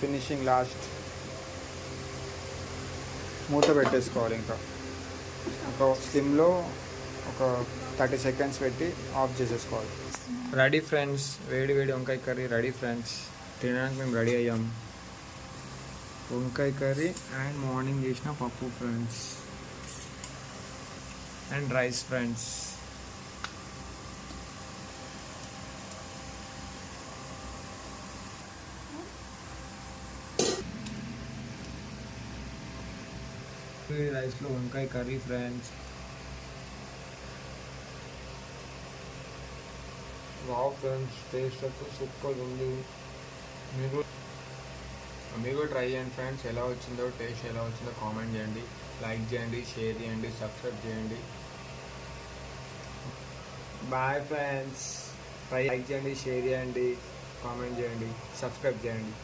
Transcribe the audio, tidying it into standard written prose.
Finishing last మూత పెట్టేసుకోవాలి. ఇంకా ఒక స్లిమ్లో ఒక 30 సెకండ్స్ పెట్టి ఆఫ్ చేసేసుకోవాలి. రెడీ ఫ్రెండ్స్, వేడి వేడి వంకాయ కర్రీ రెడీ ఫ్రెండ్స్. తినడానికి మేము రెడీ అయ్యాం. వంకాయ కర్రీ అండ్ మార్నింగ్ చేసిన పప్పు ఫ్రెండ్స్ అండ్ రైస్ ఫ్రెండ్స్. రైస్లో వంకాయ curry friends. Wow friends, taste అయితే సూపర్ ఉంది. మీరు ట్రై చేయండి ఫ్రెండ్స్. ఎలా వచ్చిందో టేస్ట్ ఎలా వచ్చిందో కామెంట్ చేయండి, లైక్ చేయండి, షేర్ చేయండి, సబ్స్క్రైబ్ చేయండి. Bye friends. లైక్ చేయండి, షేర్ చేయండి, కామెంట్ చేయండి, సబ్స్క్రైబ్ చేయండి.